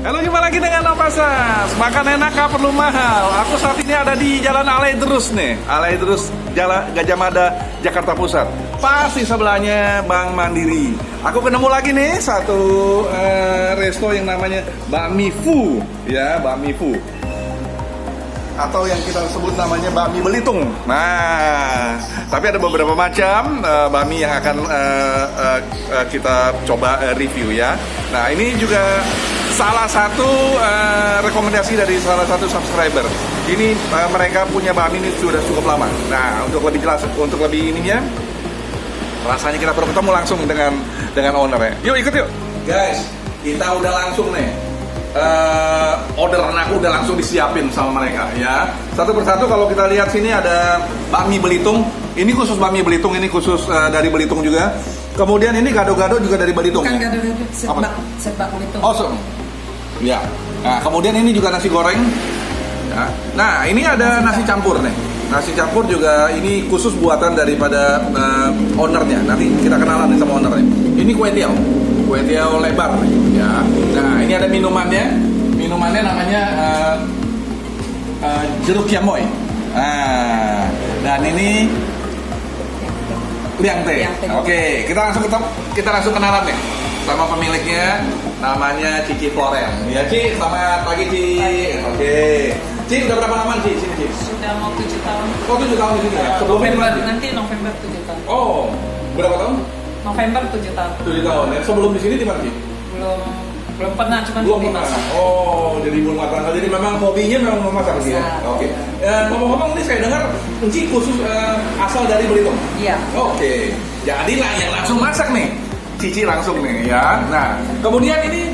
Halo, jumpa lagi dengan Nopasas. Makan enak gak perlu mahal. Aku saat ini ada di Jalan Alaidrus nih. Alaidrus, Jalan Gajah Mada, Jakarta Pusat. Pas di sebelahnya Bank Mandiri. Aku ketemu lagi nih satu resto yang namanya Bakmi Fu, ya, Bakmi Fu. Atau yang kita sebut namanya bakmi belitung. Nah, tapi ada beberapa macam bakmi yang akan kita coba review ya. Nah, ini juga salah satu rekomendasi dari salah satu subscriber. Ini mereka punya bakmi ini sudah cukup lama. Nah, untuk lebih jelas, untuk lebih ininya, rasanya kita baru ketemu langsung dengan ownernya. Yuk ikut yuk, guys. Kita udah langsung nih. Orderan aku udah langsung disiapin sama mereka ya. Satu persatu kalau kita lihat sini ada bakmi Belitung. Ini khusus bakmi Belitung, ini khusus dari Belitung juga. Kemudian ini gado-gado juga dari Belitung. Bukan gado-gado, sebak Belitung. Oh, ya. Nah, kemudian ini juga nasi goreng. Ya. Nah, ini ada nasi campur nih. Nasi campur juga ini khusus buatan daripada ownernya. Nanti kita kenalan nih sama ownernya. Ini kue tiaw lebar ya. Nah, ini ada minumannya namanya jeruk yamoy. Nah, dan ini liang teh. Oke, kita langsung kenalan nih sama pemiliknya, namanya Cici Florel. Ya, Ci, selamat pagi, Ci. Oke. Ci, udah berapa lama Ci sini, Ci? Sudah mau 7 tahun. Oh, 7 tahun di sini ya. November, nanti November 7 tahun. Oh, berapa tahun? November 7 tahun. 7 tahun. Ya, sebelum di sini di mana, Ci? Belum pernah, cuma Belum pernah. Oh, jadi belum matang. Jadi memang hobinya memang memasak sih ya. Oke. Ngomong-ngomong ini saya dengar Ci khusus asal dari Belitung. Iya. Oke. Jadilah yang langsung masak nih. Cici langsung nih ya. Nah, kemudian ini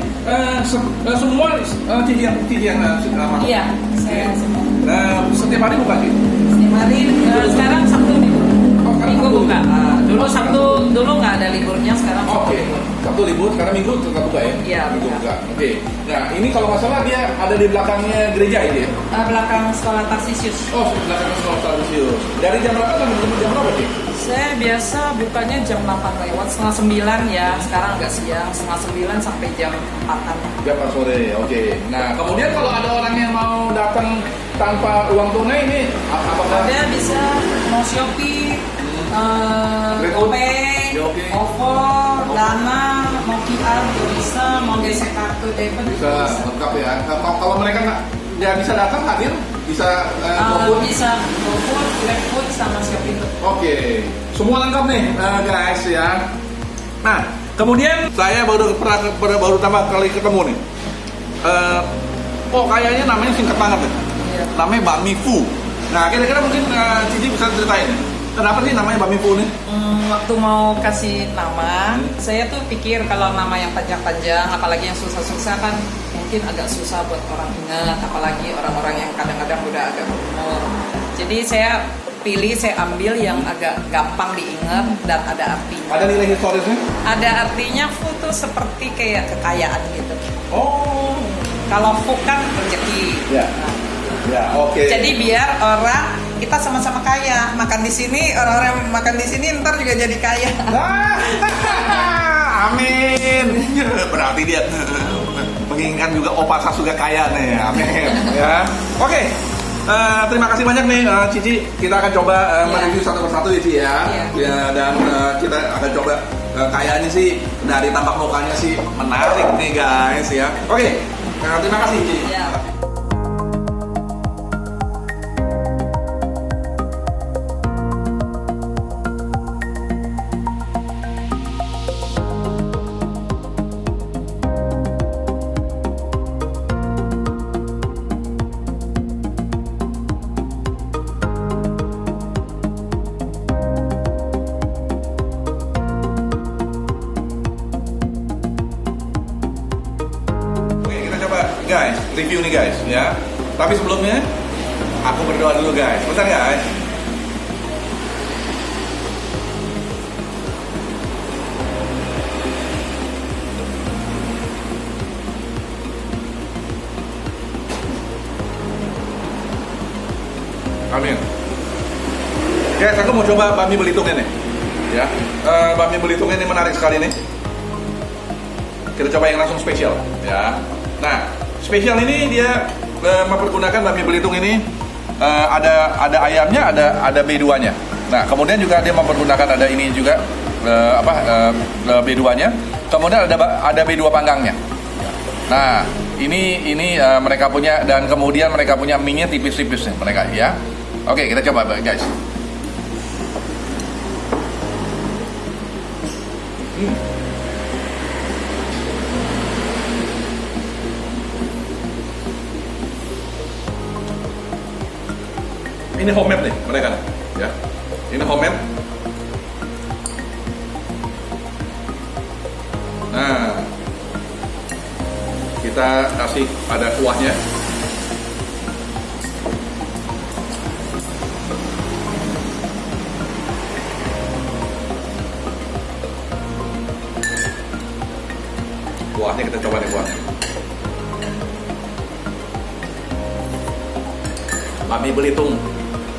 semua Cici yang masak. Iya, saya semua. Setiap hari buka, Ci? Setiap hari, sekarang Sabtu libur. Minggu Sabtu. buka. Dulu Sabtu nggak ada liburnya, sekarang Sabtu Oke. libur. Sabtu libur, sekarang Minggu tetap buka ya? Iya, Minggu buka. buka. Oke. Nah, ini kalau nggak salah dia ada di belakangnya gereja ini ya? Belakang sekolah Tarsisius. Oh, belakang sekolah Tarsisius. Dari jam berapa sampai jam berapa, Ci? Saya biasa bukanya jam 8 lewat, setengah 9 ya. Sekarang agak siang, setengah 9 sampai jam 4-an. Jam 4 sore, oke. Nah, kemudian kalau ada orang yang mau datang tanpa uang tunai ini, apakah? Ada bisa mau Shopee, GoPay, GoPay. OVO, Dana, mau QR juga bisa, mau gesek kartu debit Bisa lengkap ya. Kalau mereka nggak bisa datang hadir, bisa GoFood? Bisa GoFood, GrabFood sama Shopee. Oke, semua lengkap nih guys ya. Nah, kemudian saya baru pertama kali ketemu nih. Kayaknya namanya singkat banget nih. Iya. Namanya Bakmi Fu. Nah, kira-kira mungkin Cici bisa ceritain nih. Kenapa sih namanya Bakmi Fu nih? Waktu mau kasih nama, saya tuh pikir kalau nama yang panjang-panjang, apalagi yang susah-susah kan mungkin agak susah buat orang ingat, apalagi orang-orang yang kadang-kadang udah agak berumur. Jadi saya ambil yang agak gampang diingat dan ada artinya. Ada nilai historisnya? Ada artinya, Fu tuh seperti kayak kekayaan gitu. Oh, Kalau Fu kan rezeki. ya, Nah, ya, oke. jadi biar orang kita sama-sama kaya, makan di sini, orang-orang makan di sini ntar juga jadi kaya. Amin. Berarti dia menginginkan juga Opasas juga kaya nih. Amin. Ya. Oke. Terima kasih banyak nih Cici. Kita akan coba mereview satu persatu ya, Ci ya. Ya, dan kita akan coba kayaknya sih dari tampak mukanya sih menarik nih guys ya. Oke. Terima kasih, Ci. Ya. Oke, kita coba guys, review nih guys ya. Tapi sebelumnya aku berdoa dulu guys. Bentar guys. Amin. Guys, aku mau coba bakmi Belitungnya nih. Ya, bakmi Belitungnya ini menarik sekali nih. Kita coba yang langsung spesial, ya. Nah, Spesial ini dia mempergunakan bakmi Belitung ini ada ayamnya, ada B2-nya. Nah, kemudian juga dia mempergunakan ada ini juga B2-nya. Kemudian ada B2 panggangnya. Nah, ini mereka punya, dan kemudian mereka punya mie-nya tipis-tipis nih mereka ya. Oke, kita coba guys. Ini homemade nih mereka nih, ya. Ini homemade. Nah, kita kasih ada kuahnya. Kuahnya kita coba nih kuahnya. Bakmi Belitung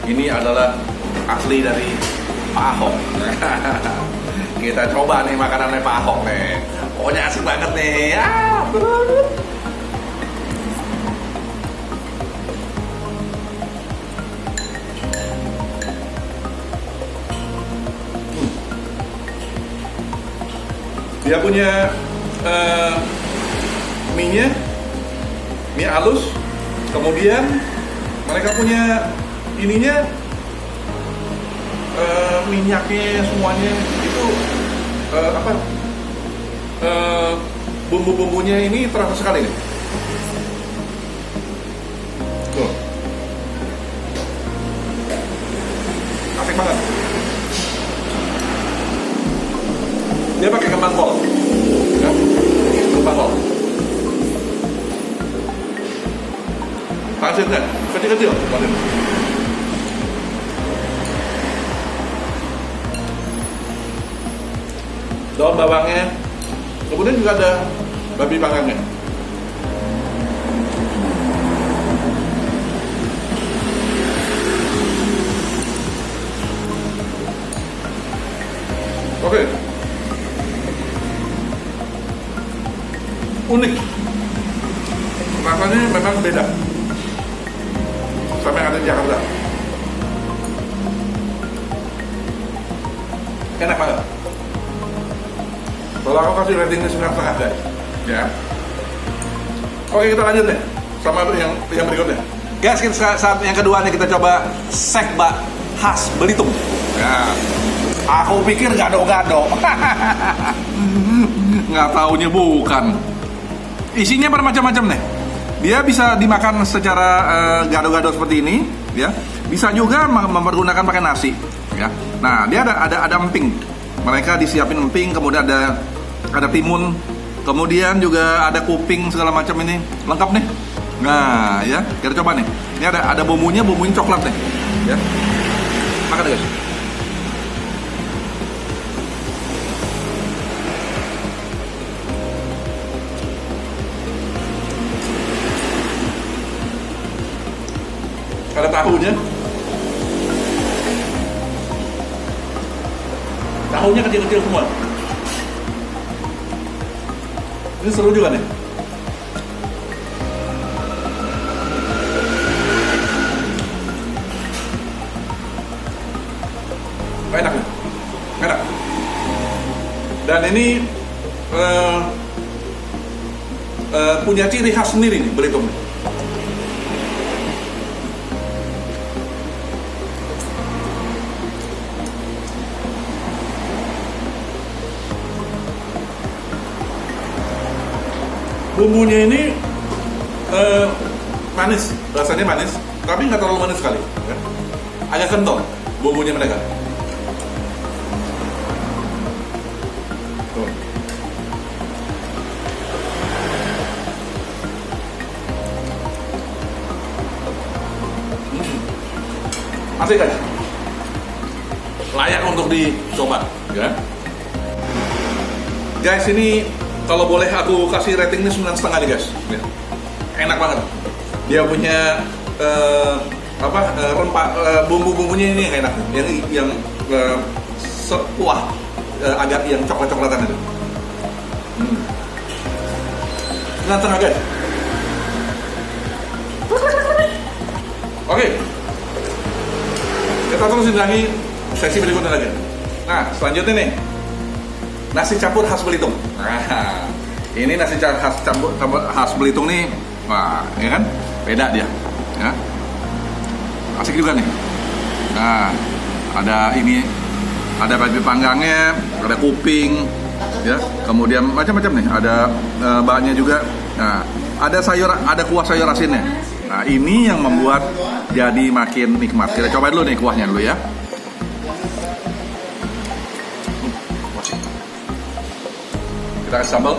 ini adalah asli dari Pak Ahok. Kita coba nih makanannya Pak Ahok nih. Pokoknya asik banget nih. Dia punya mie-nya, mie halus. Kemudian mereka punya ininya, minyaknya semuanya itu bumbu-bumbunya ini terasa sekali nih. Tuh. Asik banget. Dia pakai kembang kol. Ya. Kembang kol. Pasirnya kecil-kecil. Daun bawangnya, kemudian juga ada babi panggangnya. Oke. Unik. Rasanya memang beda sama yang ada di Jakarta. Enak banget. Kalau aku kasih ratingnya 9,5 guys, ya. Oke, kita lanjut deh sama yang berikutnya. Guys, saat yang kedua nih kita coba sekbak khas Belitung. Ya, aku pikir gado-gado, nggak taunya bukan. Isinya bermacam-macam nih. Dia bisa dimakan secara gado-gado seperti ini, ya. Bisa juga mempergunakan pakai nasi, ya. Nah, dia ada emping. Mereka disiapin emping, kemudian ada timun, kemudian juga ada kuping segala macam ini, lengkap nih. Nah, ya, kita coba nih. Ini ada bumbunya coklat nih, ya. Makan guys. Ada tahunya. Tahunya kecil-kecil semua. Ini seru juga nih. Enak nih. Enak. Dan ini punya ciri khas sendiri nih Belitung. Bumbunya ini manis, rasanya manis, tapi nggak terlalu manis sekali, ya. Agak kental bumbunya mereka. Tuh. Asik kan? Layak untuk dicoba, ya. Guys, ini kalau boleh aku kasih rating ini 9,5 nih guys, ya. Enak banget. Dia punya rempah, bumbu-bumbunya ini yang enak, yang kuah, agak yang coklat-coklatan itu. 9,5 guys. Oke, kita terusin lagi sesi berikutnya lagi. Nah, selanjutnya nih, nasi campur khas Belitung. Nah, ini nasi campur khas Belitung nih, wah, ya kan, beda dia, ya, asik juga nih. Nah, ada ini, ada babi panggangnya, ada kuping, ya, kemudian macam-macam nih, ada bahannya juga. Nah, ada sayur, ada kuah sayur asinnya. Nah, ini yang membuat jadi makin nikmat. Kita coba dulu nih kuahnya dulu ya. Kita kasih sambal.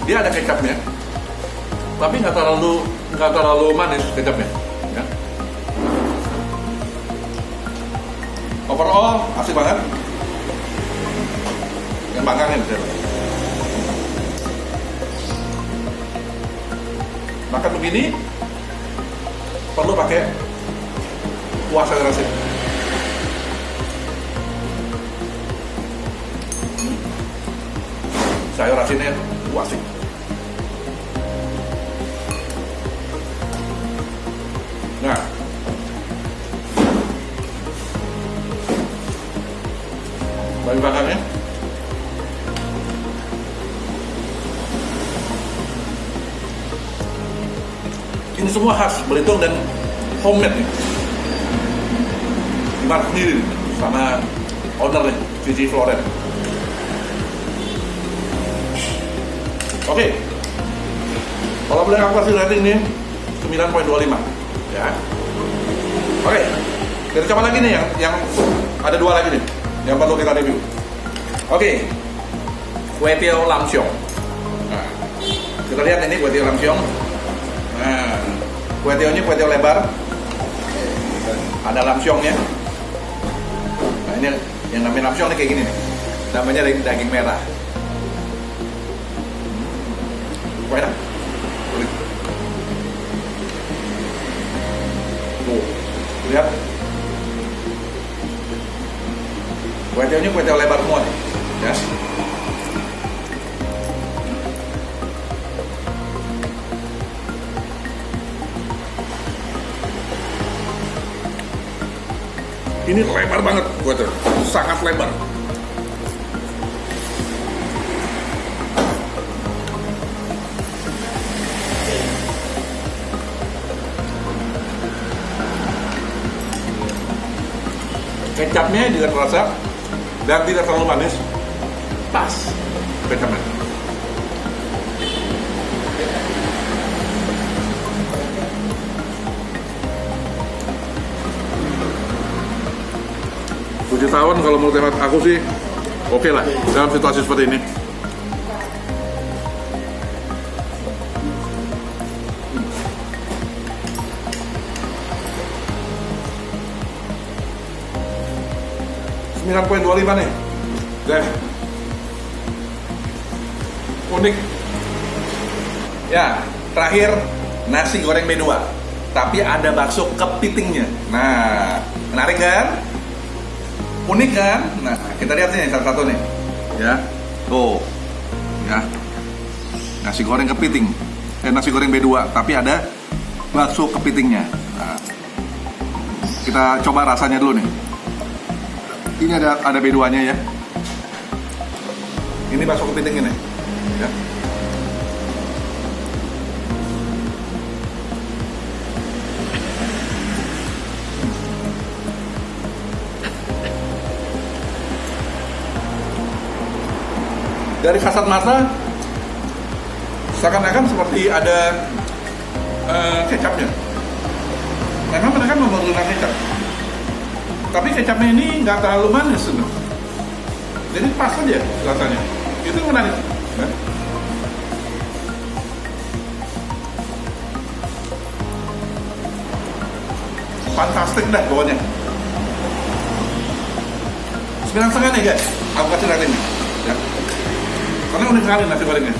Dia ada kecapnya, tapi nggak terlalu manis kecapnya. Ya. Overall asik banget. Yang panggangnya bisa. Makan begini perlu pakai kuah sayur asin. Sayur asinnya asik. Nah, bahan bakarnya ini semua khas Belitung dan homemade nih. Dimasak sendiri sama owner nih, Cici Floren. Oke, kalau boleh aku kasih rating nih 9.25 ya. Oke, kita coba lagi nih yang ada dua lagi nih yang perlu kita review. Oke, kue tiaw lam siong. Nah, kita lihat ini kue tiaw lam siong. Nah, kue tiawnya kue tiaw lebar, ada lam siongnya. Nah, ini yang namanya lam siong nih kayak gini nih, namanya daging merah. Kue enak. Tuh, lihat. Kue tiawnya kue tiaw lebar semua nih, ya. Ini lebar banget kue tiaw, sangat lebar. Kecapnya juga terasa dan tidak terlalu manis, pas kecapnya. Puji tahun kalau menurut hemat aku sih oke lah dalam situasi seperti ini. .25 nih, dan unik. Ya, terakhir nasi goreng B2, tapi ada bakso kepitingnya. Nah, menarik kan? Unik kan? Nah, kita lihat nih salah satu nih, ya. Tuh, ya. Nasi goreng kepiting, nasi goreng B2, tapi ada bakso kepitingnya. Nah, kita coba rasanya dulu nih. Ini ada B2-nya ya. Ini bakso kepiting ini, ya. Dari kasat mata seakan-akan seperti ada kecapnya. Memang mereka menggunakan kecap, tapi kecapnya ini nggak terlalu manis, jadi pas aja rasanya. Itu menarik. Nah. Fantastik dah pokoknya. 9,5 nih guys. Aku kasih ratingnya. Ya. Karena unik sekali nasi gorengnya.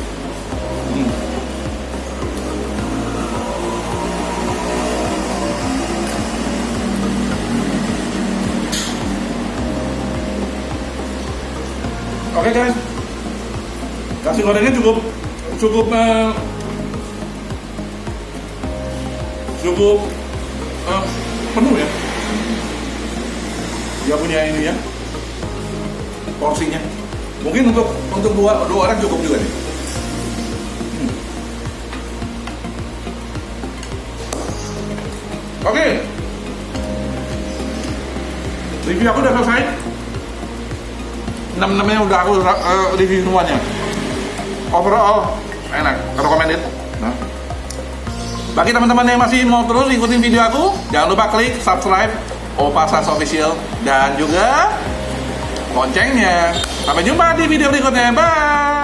Oke guys, nasi gorengnya cukup penuh ya. Dia punya ini ya, porsinya. Mungkin untuk dua orang cukup juga nih. Oke, review aku udah selesai. 6-6-nya udah aku review semuanya. Overall enak, recommended. Nah. Bagi teman-teman yang masih mau terus ikutin video aku, jangan lupa klik subscribe Opasas Official dan juga loncengnya. Sampai jumpa di video berikutnya. Bye.